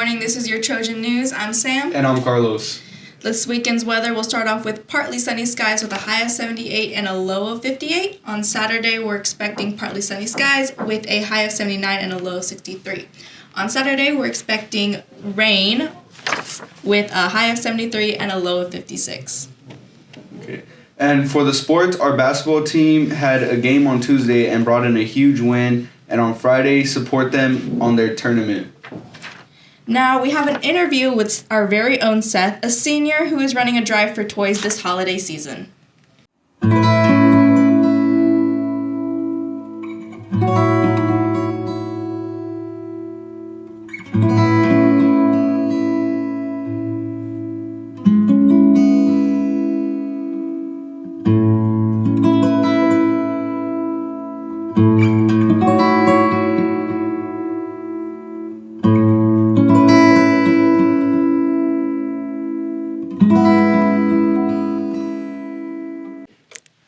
morning. This is your Trojan News. I'm Sam. And I'm Carlos. This weekend's weather will start off with partly sunny skies with a high of 78 and a low of 58. On Saturday, we're expecting partly sunny skies with a high of 79 and a low of 63. On Saturday, we're expecting rain with a high of 73 and a low of 56. Okay. And for the sports, our basketball team had a game on Tuesday and brought in a huge win. And on Friday, support them on their tournament. Now we have an interview with our very own Seth, a senior who is running a drive for toys this holiday season.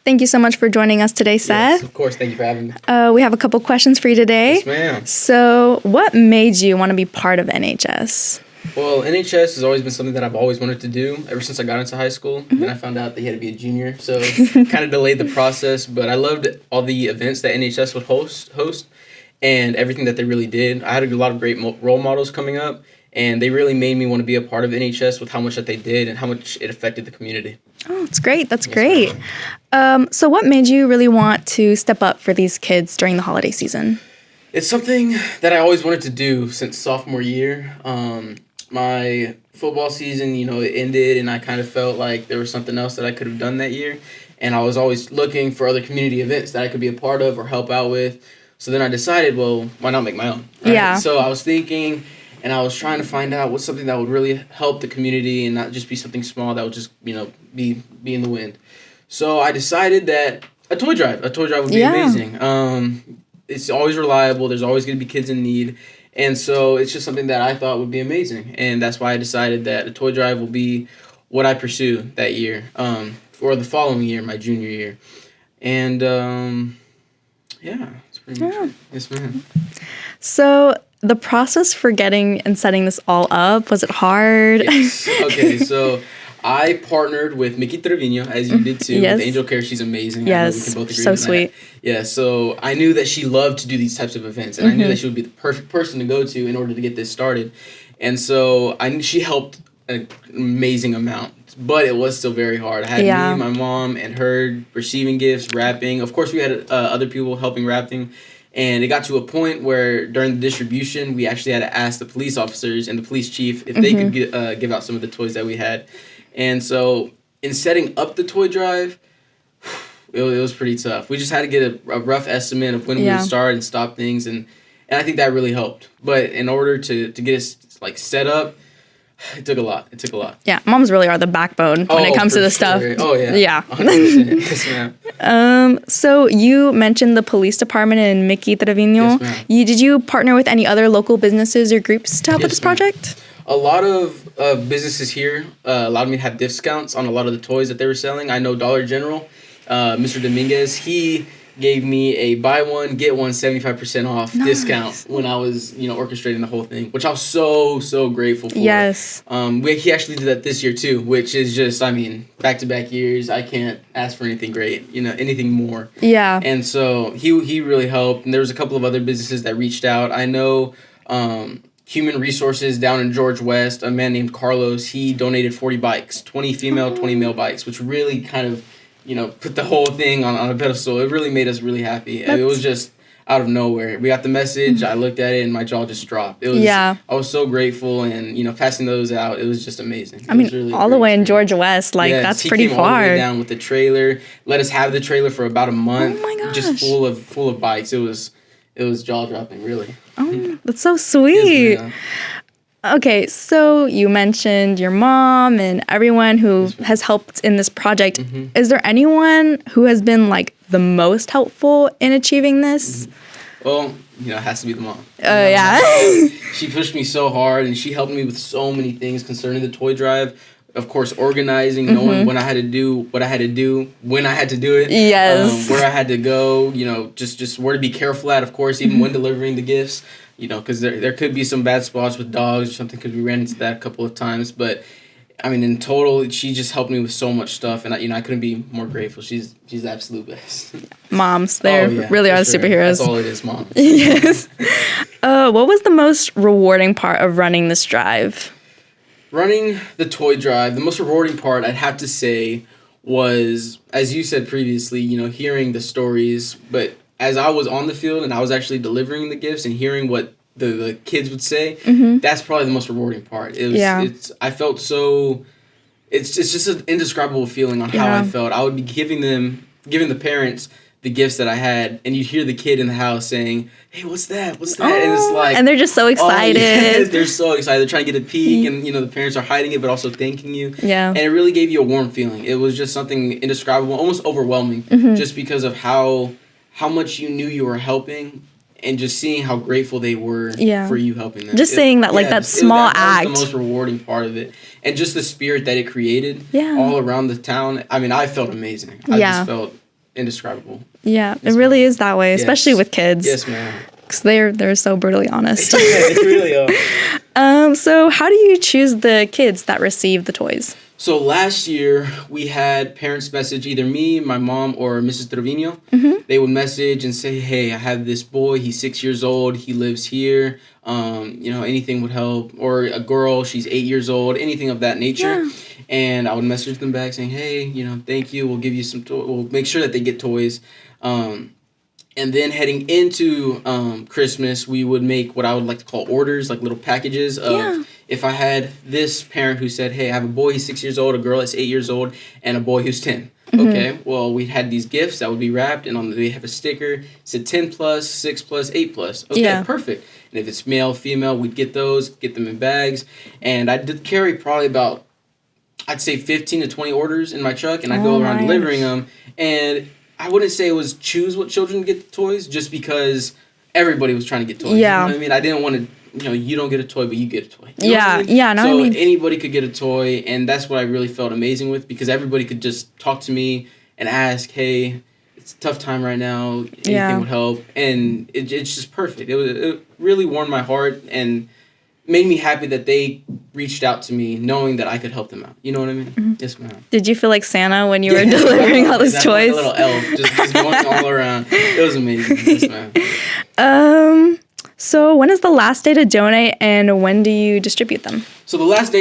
Thank you so much for joining us today, Seth. Yes, of course. Thank you for having me. We have a couple questions for you today. Yes, ma'am. So, what made you want to be part of NHS? Well, NHS has always been something that I've always wanted to do ever since I got into high school. Then I found out that you had to be a junior, so kind of delayed the process. But I loved all the events that NHS would host and everything that they really did. I had a lot of great role models coming up, and they really made me want to be a part of NHS with how much that they did and how much it affected the community. Oh, that's great. That's great. So what made you really want to step up for these kids during the holiday season? It's something that I always wanted to do since sophomore year. My football season, it ended, and I kind of felt like there was something else that I could have done that year. And I was always looking for other community events that I could be a part of or help out with. So then I decided, well, why not make my own? Right? Yeah. So I was thinking, and I was trying to find out what's something that would really help the community and not just be something small that would just, be in the wind. So I decided that a toy drive would be amazing. It's always reliable. There's always going to be kids in need. And so it's just something that I thought would be amazing. And that's why I decided that a toy drive will be what I pursue that year, or the following year, my junior year. And, that's pretty much it. Yes, ma'am. So the process for getting and setting this all up, was it hard? Yes. Okay, so I partnered with Mickey Trevino, as you did too, with Angel Care. She's amazing. Yes, I know we can both agree so on sweet. That. Yeah, so I knew that she loved to do these types of events, and I knew that she would be the perfect person to go to in order to get this started. And so she helped an amazing amount, but it was still very hard. I had me, my mom, and her receiving gifts, wrapping. Of course, we had other people helping wrapping. And it got to a point where during the distribution, we actually had to ask the police officers and the police chief if they could give out some of the toys that we had. And so in setting up the toy drive, it was pretty tough. We just had to get a rough estimate of when we would start and stop things. And I think that really helped. But in order to get us set up, it took a lot. Yeah, moms really are the backbone when it comes to this stuff. Oh, yeah. Yeah. 100%. Yes, ma'am. So you mentioned the police department and Mickey Trevino. Yes, ma'am. Did you partner with any other local businesses or groups to help with this project? A lot of businesses here allowed me to have discounts on a lot of the toys that they were selling. I know Dollar General, Mr. Dominguez, he gave me a buy one, get one 75% off discount when I was, orchestrating the whole thing, which I was so grateful for. Yes. He actually did that this year too, which is just, back-to-back years. I can't ask for anything great, anything more. Yeah. And so he really helped. And there was a couple of other businesses that reached out. I know Human Resources down in George West, a man named Carlos, he donated 40 bikes, 20 female, 20 male bikes, which really kind of put the whole thing on a pedestal. It really made us really happy. It was just out of nowhere. We got the message. I looked at it and my jaw just dropped. It was. I was so grateful, and passing those out, it was just amazing. It was really all the way in George West, that's pretty far. All the way down with the trailer. Let us have the trailer for about a month. Oh my gosh. Just full of bikes. It was jaw dropping, really. Oh, that's so sweet. Yes, ma'am. Okay, so you mentioned your mom and everyone who has helped in this project. Is there anyone who has been the most helpful in achieving this? Well, it has to be the mom. Yeah. She pushed me so hard, and she helped me with so many things concerning the toy drive. of course, organizing, knowing when I had to do what I had to do, when I had to do it. Yes. Where I had to go, just where to be careful at, of course, even when delivering the gifts, because there could be some bad spots with dogs or something, because we ran into that a couple of times. But, I mean, in total, she just helped me with so much stuff, and I couldn't be more grateful. She's the absolute best. Moms, they really are superheroes. That's all it is, Mom. Yes. What was the most rewarding part of running this drive? Running the toy drive, the most rewarding part, I'd have to say, was, as you said previously, hearing the stories. But as I was on the field and I was actually delivering the gifts and hearing what the kids would say, that's probably the most rewarding part. I felt so, it's just an indescribable feeling on how I felt. I would be giving the parents the gifts that I had, and you'd hear the kid in the house saying, "Hey, what's that? What's that?" And it's like, and they're just so excited. Yes, they're so excited. They're trying to get a peek, and the parents are hiding it, but also thanking you. Yeah. And it really gave you a warm feeling. It was just something indescribable, almost overwhelming, just because of how much you knew you were helping, and just seeing how grateful they were for you helping them. Just saying that, that small act. That was the most rewarding part of it. And just the spirit that it created all around the town. I mean, I felt amazing. I just felt indescribable. Yeah, it really is that way, especially with kids. Yes, ma'am. Because they're so brutally honest. Yeah, they really are. So how do you choose the kids that receive the toys? So last year, we had parents message either me, my mom, or Mrs. Trevino. They would message and say, "Hey, I have this boy. He's 6 years old. He lives here. Anything would help." Or a girl, she's 8 years old. Anything of that nature. Yeah. And I would message them back saying, "Hey, thank you. We'll give you some toys. We'll make sure that they get toys." And then heading into Christmas, we would make what I would like to call orders, like little packages of if I had this parent who said, "Hey, I have a boy, he's 6 years old, a girl that's 8 years old, and a boy who's 10. Okay, well, we had these gifts that would be wrapped, and they have a sticker. It said 10 plus, 6 plus, 8 plus. Okay, perfect. And if it's male, female, we'd get those, get them in bags. And I did carry probably about, I'd say 15 to 20 orders in my truck, and I'd go around delivering them. And I wouldn't say it was choose what children get the toys, just because everybody was trying to get toys. Yeah. You know what I mean? I didn't want to, you don't get a toy, but you get a toy. You know what I mean? So anybody could get a toy, and that's what I really felt amazing with, because everybody could just talk to me and ask, "Hey, it's a tough time right now. Anything would help." And it's just perfect. It really warmed my heart and made me happy that they reached out to me knowing that I could help them out. You know what I mean? Yes, ma'am. Did you feel like Santa when you were delivering all those toys? Like a little elf, just going all around. It was amazing. Yes, ma'am. So when is the last day to donate, and when do you distribute them? So the last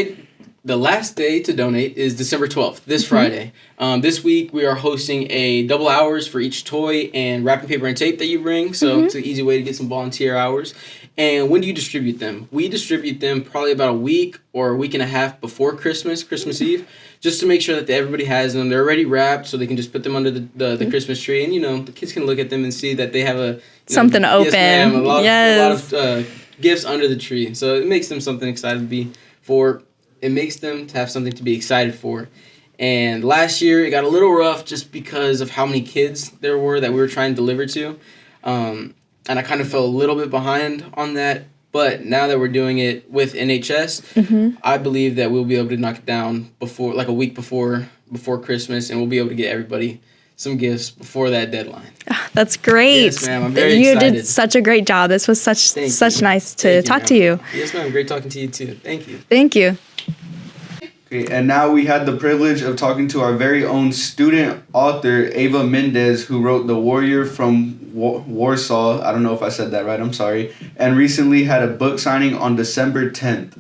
day to donate is December 12th, this Friday. This week we are hosting a double hours for each toy and wrapping paper and tape that you bring. So it's an easy way to get some volunteer hours. And when do you distribute them? We distribute them probably about a week or a week and a half before Christmas Eve, just to make sure that everybody has them. They're already wrapped, so they can just put them under the Christmas tree. And, the kids can look at them and see that they have something open. Yes, ma'am, a lot of gifts under the tree. So it makes them something excited to be for. It makes them to have something to be excited for. And last year, it got a little rough just because of how many kids there were that we were trying to deliver to. And I kind of fell a little bit behind on that. But now that we're doing it with NHS, I believe that we'll be able to knock it down before, like a week before Christmas, and we'll be able to get everybody some gifts before that deadline. That's great. Yes, ma'am. I'm very excited. You did such a great job. This was such nice to talk to you. Yes, ma'am. Great talking to you, too. Thank you. Thank you. Okay, and now we had the privilege of talking to our very own student author, Ava Mendez, who wrote The Warrior from Warsaw. I don't know if I said that right, I'm sorry. And recently had a book signing on December 10th.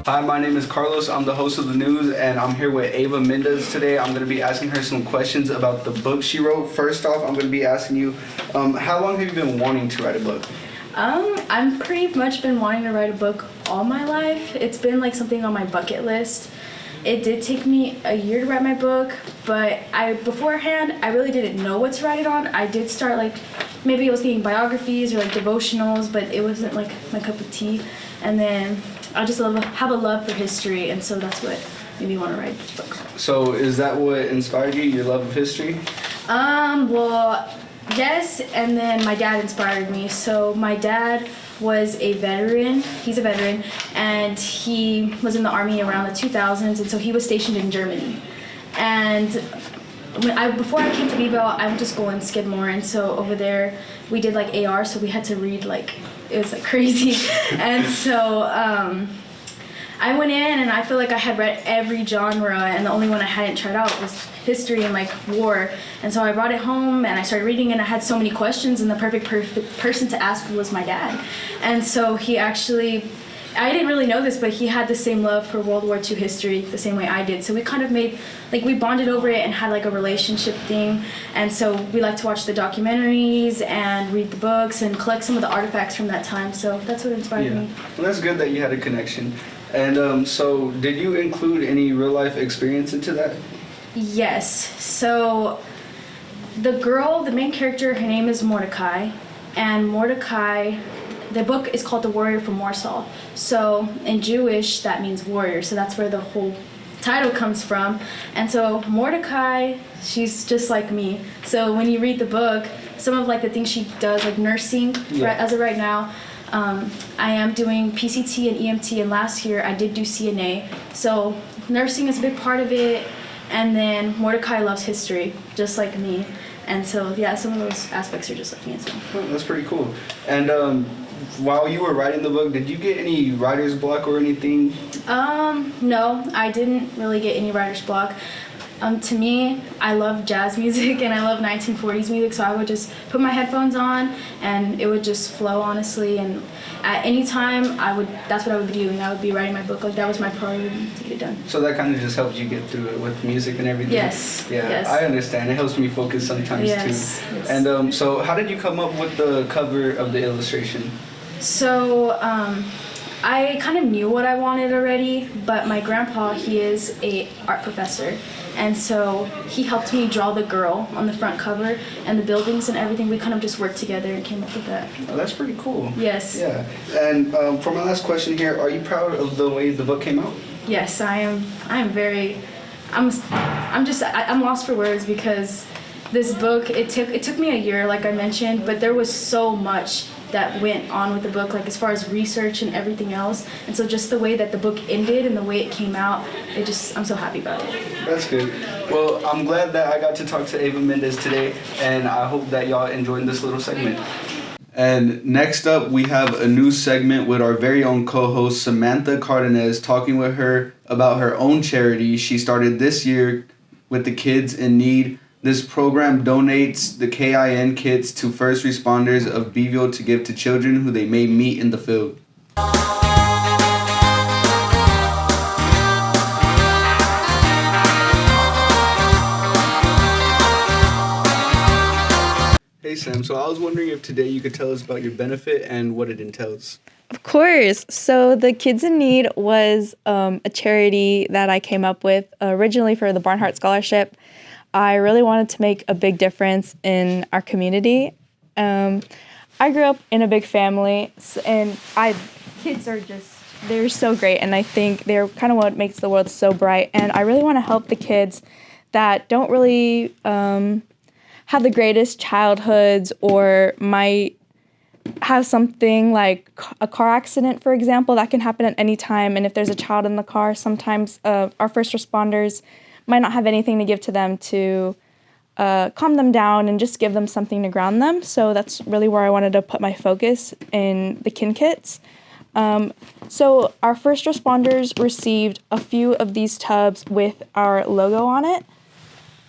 Hi, my name is Carlos. I'm the host of the news, and I'm here with Ava Mendez today. I'm going to be asking her some questions about the book she wrote. First off, I'm going to be asking you, how long have you been wanting to write a book? I've pretty much been wanting to write a book all my life. It's been like something on my bucket list. It did take me a year to write my book, but beforehand, I really didn't know what to write it on. I did start maybe I was thinking biographies or devotionals, but it wasn't my cup of tea. And then I just have a love for history, and so that's what made me want to write this book. So is that what inspired you, your love of history? Well, yes, and then my dad inspired me. So my dad was a veteran. He's a veteran, and he was in the Army around the 2000s, and so he was stationed in Germany. And before I came to Beeville, I went to school in Skidmore, and so over there we did AR, so we had to read it was crazy. And so I went in and I feel like I had read every genre, and the only one I hadn't tried out was history and war. And so I brought it home and I started reading, and I had so many questions, and the perfect person to ask was my dad. And so he actually, I didn't really know this, but he had the same love for World War II history the same way I did. So we kind of made, we bonded over it and had a relationship thing. And so we like to watch the documentaries and read the books and collect some of the artifacts from that time. So that's what inspired me. Well, that's good that you had a connection. And so did you include any real life experience into that? Yes. So the main character, her name is Mordecai. And Mordecai, the book is called The Warrior from Warsaw. So in Jewish, that means warrior. So that's where the whole title comes from. And so Mordecai, she's just like me. So when you read the book, some of the things she does, nursing, as of right now, I am doing PCT and EMT, and last year I did do CNA. So nursing is a big part of it. And then Mordecai loves history, just like me. And so, some of those aspects are just like me as well. Oh, that's pretty cool. And while you were writing the book, did you get any writer's block or anything? No, I didn't really get any writer's block. To me, I love jazz music and I love 1940s music, so I would just put my headphones on and it would just flow, honestly. And at any time, that's what I would be doing. I would be writing my book. That was my priority to get it done. So that kind of just helped you get through it with music and everything? Yes. Yeah, yes. I understand. It helps me focus sometimes too. Yes. And so how did you come up with the cover of the illustration? So, I kind of knew what I wanted already, but my grandpa, he is a art professor, and so he helped me draw the girl on the front cover and the buildings and everything. We kind of just worked together and came up with that. Oh, that's pretty cool. Yes. Yeah. And for my last question here, are you proud of the way the book came out? Yes, I am. I'm lost for words because this book, it took me a year, like I mentioned, but there was so much that went on with the book, as far as research and everything else. And so just the way that the book ended and the way it came out, I'm so happy about it. That's good. Well, I'm glad that I got to talk to Ava Mendez today, and I hope that y'all enjoyed this little segment. And next up, we have a new segment with our very own co-host, Samantha Cardenas, talking with her about her own charity she started this year with the Kids in Need. This program donates the KIN kits to first responders of Beeville to give to children who they may meet in the field. Hey Sam, so I was wondering if today you could tell us about your benefit and what it entails. Of course. So the Kids in Need was a charity that I came up with originally for the Barnhart Scholarship. I really wanted to make a big difference in our community. I grew up in a big family, and kids are they're so great, and I think they're kind of what makes the world so bright. And I really want to help the kids that don't really have the greatest childhoods or might have something like a car accident, for example, that can happen at any time. And if there's a child in the car, sometimes our first responders might not have anything to give to them to calm them down and just give them something to ground them. So that's really where I wanted to put my focus in the kin kits. So our first responders received a few of these tubs with our logo on it.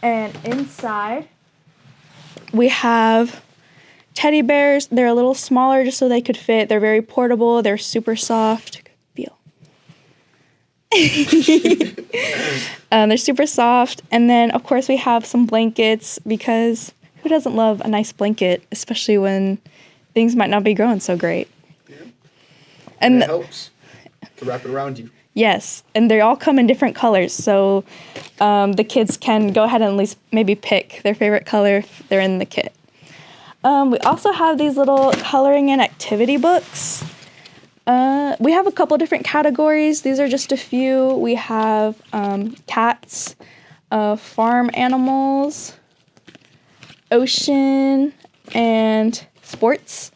And inside we have teddy bears. They're a little smaller just so they could fit. They're very portable. They're super soft. Feel. They're super soft. And then, of course, we have some blankets because who doesn't love a nice blanket, especially when things might not be growing so great. Yeah. And it helps to wrap it around you. Yes, and they all come in different colors, so the kids can go ahead and at least maybe pick their favorite color if they're in the kit. We also have these little coloring and activity books. We have a couple different categories. These are just a few. We have cats, farm animals, ocean, and sports.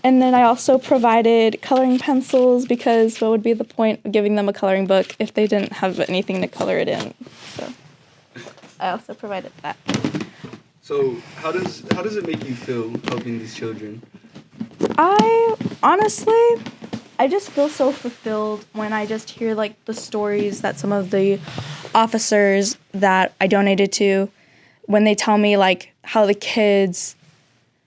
And then I also provided coloring pencils because what would be the point of giving them a coloring book if they didn't have anything to color it in? So I also provided that. So how does it make you feel helping these children? I just feel so fulfilled when I just hear like the stories that some of the officers that I donated to, when they tell me like how the kids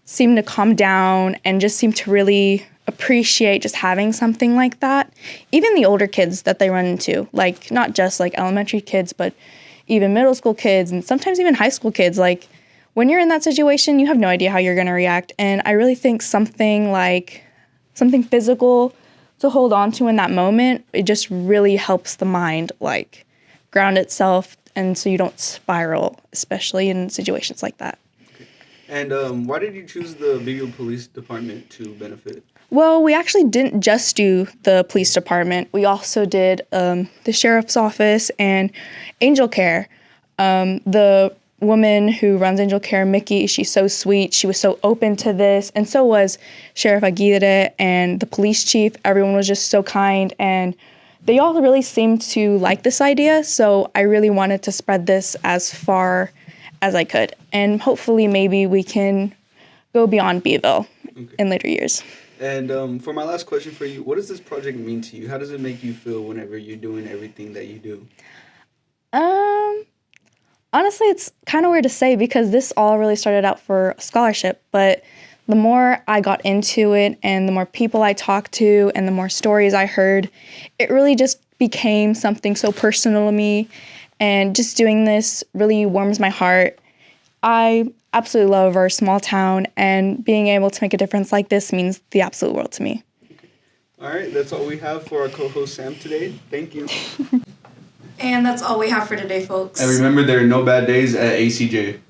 seem to calm down and just seem to really appreciate just having something like that. Even the older kids that they run into, like not just like elementary kids, but even middle school kids and sometimes even high school kids. Like when you're in that situation, you have no idea how you're going to react. And I really think something physical to hold on to in that moment, it just really helps the mind like ground itself, and so you don't spiral, especially in situations like that. And why did you choose the Beeville Police Department to benefit? Well, we actually didn't just do the police department. We also did the sheriff's office and Angel Care. The woman who runs Angel Care, Mickey, she's so sweet. She was so open to this, and so was Sheriff Aguirre and the police chief. Everyone was just so kind, and they all really seemed to like this idea, so I really wanted to spread this as far as I could. And hopefully maybe we can go beyond Beeville in later years. And for my last question for you, what does this project mean to you? How does it make you feel whenever you're doing everything that you do? Honestly, it's kind of weird to say because this all really started out for a scholarship, but the more I got into it and the more people I talked to and the more stories I heard, it really just became something so personal to me. And just doing this really warms my heart. I absolutely love our small town, and being able to make a difference like this means the absolute world to me. All right, that's all we have for our co-host Sam today. Thank you. And that's all we have for today, folks. And remember, there are no bad days at ACJ.